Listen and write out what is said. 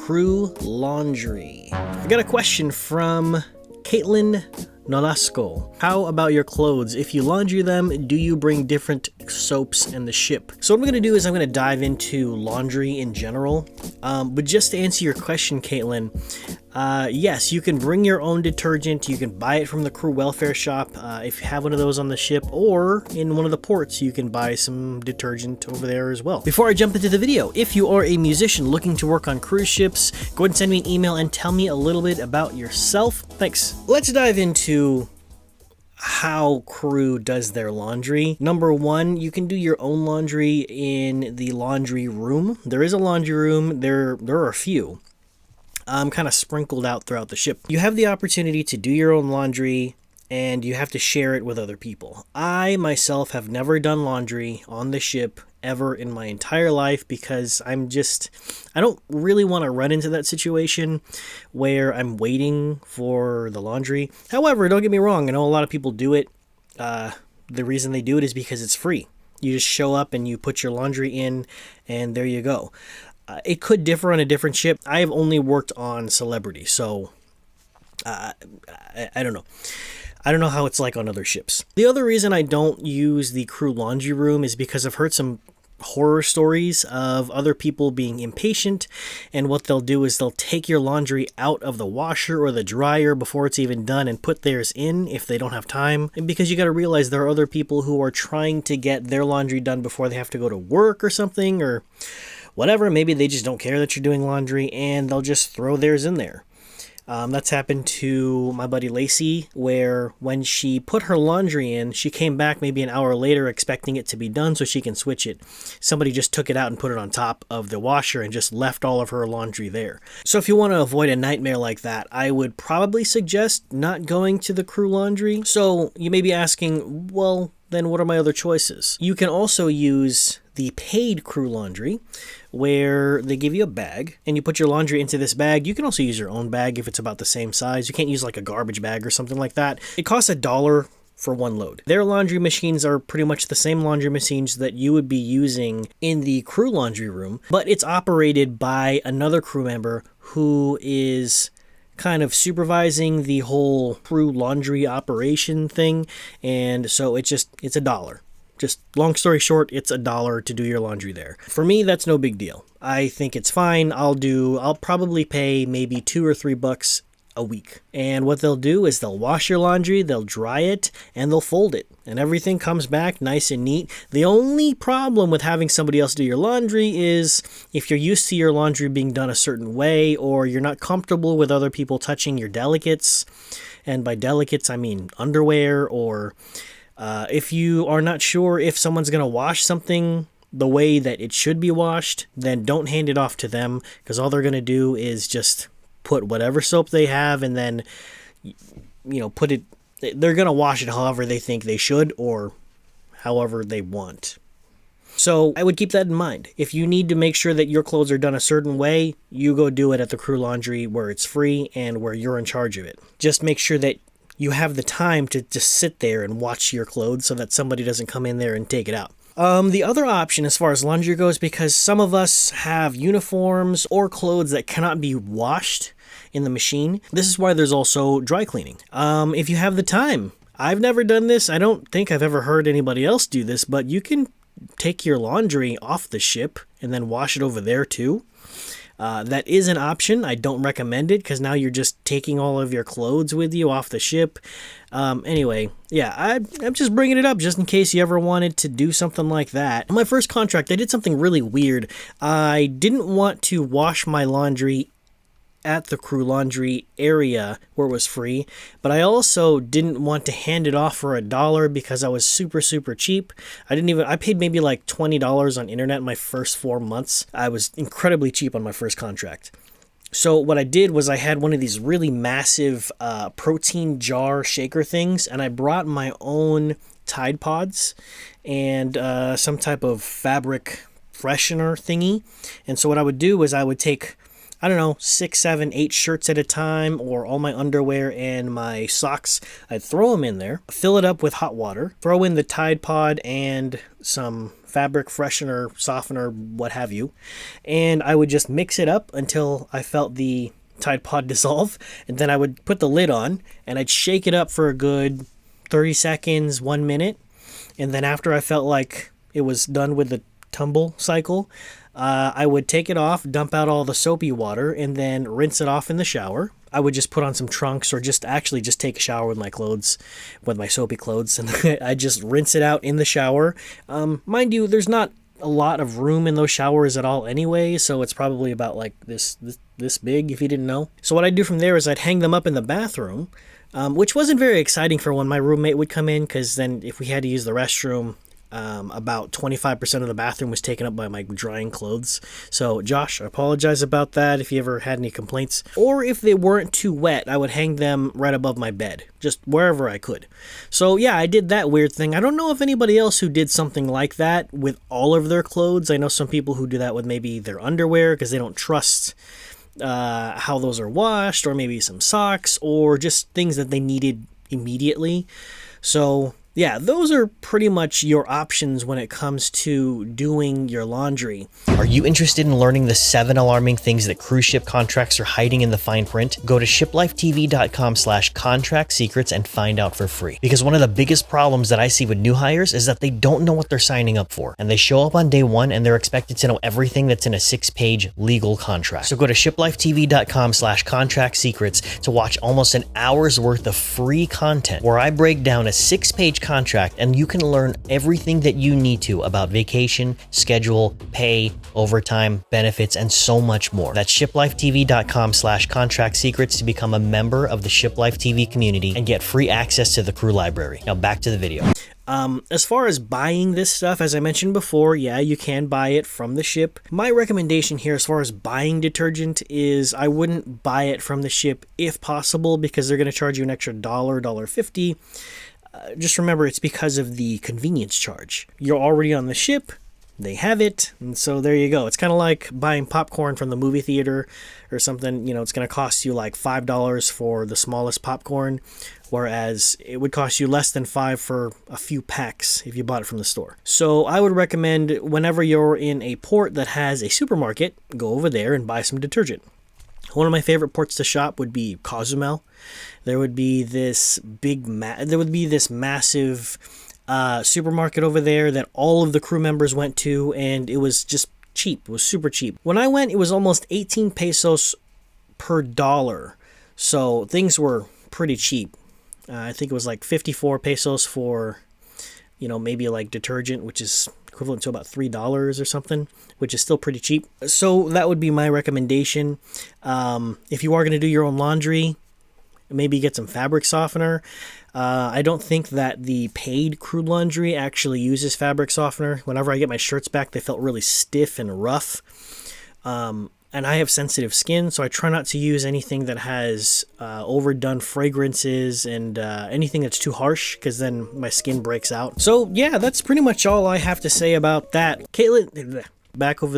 crew laundry. I got a question from Caitlin Nolasco. How about your clothes? If you laundry them, do you bring different soaps in the ship? So what I'm going to do is I'm going to dive into laundry in general. But just to answer your question, Caitlin, yes, you can bring your own detergent. You can buy it from the crew welfare shop if you have one of those on the ship, or in one of the ports you can buy some detergent over there as well. Before I jump into the video, if you are a musician looking to work on cruise ships, go ahead and send me an email and tell me a little bit about yourself. Thanks. Let's dive into how crew does their laundry. Number one, you can do your own laundry in the laundry room. There is a laundry room. There are a few. Kind of sprinkled out throughout the ship. You have the opportunity to do your own laundry, and you have to share it with other people. I myself have never done laundry on the ship ever in my entire life because I don't really want to run into that situation where I'm waiting for the laundry. However, don't get me wrong, I know a lot of people do it. The reason they do it is because it's free. You just show up and you put your laundry in, and there you go. It could differ on a different ship. I have only worked on Celebrity, so I don't know. I don't know how it's like on other ships. The other reason I don't use the crew laundry room is because I've heard some horror stories of other people being impatient, and what they'll do is they'll take your laundry out of the washer or the dryer before it's even done and put theirs in if they don't have time. And because you got to realize there are other people who are trying to get their laundry done before they have to go to work or something, or whatever. Maybe they just don't care that you're doing laundry and they'll just throw theirs in there. That's happened to my buddy Lacey, where when she put her laundry in, she came back maybe an hour later expecting it to be done so she can switch it. Somebody just took it out and put it on top of the washer and just left all of her laundry there. So if you want to avoid a nightmare like that, I would probably suggest not going to the crew laundry. So you may be asking, well, then what are my other choices? You can also use the paid crew laundry, where they give you a bag and you put your laundry into this bag. You can also use your own bag if it's about the same size. You can't use like a garbage bag or something like that. It costs $1 for one load. Their laundry machines are pretty much the same laundry machines that you would be using in the crew laundry room, but it's operated by another crew member who is kind of supervising the whole crew laundry operation thing. And so it's $1. Just long story short, it's $1 to do your laundry there. For me, that's no big deal. I think it's fine. I'll probably pay maybe $2 or $3 a week. And what they'll do is they'll wash your laundry, they'll dry it, and they'll fold it. And everything comes back nice and neat. The only problem with having somebody else do your laundry is if you're used to your laundry being done a certain way, or you're not comfortable with other people touching your delicates. And by delicates, I mean underwear, or if you are not sure if someone's going to wash something the way that it should be washed, then don't hand it off to them, because all they're going to do is just put whatever soap they have and then, they're going to wash it however they think they should or however they want. So I would keep that in mind. If you need to make sure that your clothes are done a certain way, you go do it at the crew laundry where it's free and where you're in charge of it. Just make sure that you have the time to just sit there and watch your clothes so that somebody doesn't come in there and take it out. The other option as far as laundry goes, because some of us have uniforms or clothes that cannot be washed in the machine, this is why there's also dry cleaning. If you have the time, I've never done this. I don't think I've ever heard anybody else do this, but you can take your laundry off the ship and then wash it over there too. That is an option. I don't recommend it because now you're just taking all of your clothes with you off the ship. Anyway, yeah, I'm just bringing it up just in case you ever wanted to do something like that. On my first contract, I did something really weird. I didn't want to wash my laundry at the crew laundry area where it was free, but I also didn't want to hand it off for $1 because I was super cheap. I paid maybe like $20 on internet my first 4 months. I was incredibly cheap on my first contract. So what I did was I had one of these really massive protein jar shaker things, and I brought my own Tide Pods and some type of fabric freshener thingy. And so what I would do was I would take, 6, 7, 8 shirts at a time, or all my underwear and my socks. I'd throw them in there, fill it up with hot water, throw in the Tide Pod and some fabric freshener, softener, what have you. And I would just mix it up until I felt the Tide Pod dissolve. And then I would put the lid on and I'd shake it up for a good 30 seconds, 1 minute. And then after I felt like it was done with the tumble cycle, I would take it off, dump out all the soapy water, and then rinse it off in the shower. I would just put on some trunks or just take a shower with my clothes, with my soapy clothes, and I just rinse it out in the shower. Mind you, there's not a lot of room in those showers at all anyway, so it's probably about like this big, if you didn't know. So what I'd do from there is I'd hang them up in the bathroom, which wasn't very exciting for when my roommate would come in, because then if we had to use the restroom, about 25% of the bathroom was taken up by my drying clothes. So Josh, I apologize about that if you ever had any complaints. Or if they weren't too wet, I would hang them right above my bed, just wherever I could. So yeah, I did that weird thing. I don't know if anybody else who did something like that with all of their clothes. I know some people who do that with maybe their underwear because they don't trust how those are washed, or maybe some socks, or just things that they needed immediately. So yeah, those are pretty much your options when it comes to doing your laundry. Are you interested in learning the 7 alarming things that cruise ship contracts are hiding in the fine print? Go to shiplifetv.com/contract secrets and find out for free. Because one of the biggest problems that I see with new hires is that they don't know what they're signing up for. And they show up on day one and they're expected to know everything that's in a 6-page legal contract. So go to shiplifetv.com/contract secrets to watch almost an hour's worth of free content where I break down a 6-page contract and you can learn everything that you need to about vacation, schedule, pay, overtime, benefits, and so much more. That's shiplifetv.com/contract secrets to become a member of the Shiplife TV community and get free access to the crew library. Now back to the video. As far as buying this stuff, as I mentioned before, yeah, you can buy it from the ship. My recommendation here as far as buying detergent is I wouldn't buy it from the ship if possible, because they're going to charge you an extra $1.50. Just remember, it's because of the convenience charge. You're already on the ship, they have it, and so there you go. It's kind of like buying popcorn from the movie theater or something. You know, it's going to cost you like $5 for the smallest popcorn, whereas it would cost you less than $5 for a few packs if you bought it from the store. So I would recommend whenever you're in a port that has a supermarket, go over there and buy some detergent. One of my favorite ports to shop would be Cozumel. There would be this massive supermarket over there that all of the crew members went to, and it was just cheap. It was super cheap. When I went, it was almost 18 pesos per dollar. So things were pretty cheap. I think it was like 54 pesos for, maybe like detergent, which is equivalent to about $3 or something, which is still pretty cheap. So that would be my recommendation. If you are going to do your own laundry, maybe get some fabric softener. I don't think that the paid crew laundry actually uses fabric softener. Whenever I get my shirts back, they felt really stiff and rough. And I have sensitive skin, so I try not to use anything that has overdone fragrances and anything that's too harsh, because then my skin breaks out. So yeah, that's pretty much all I have to say about that. Caitlin, back over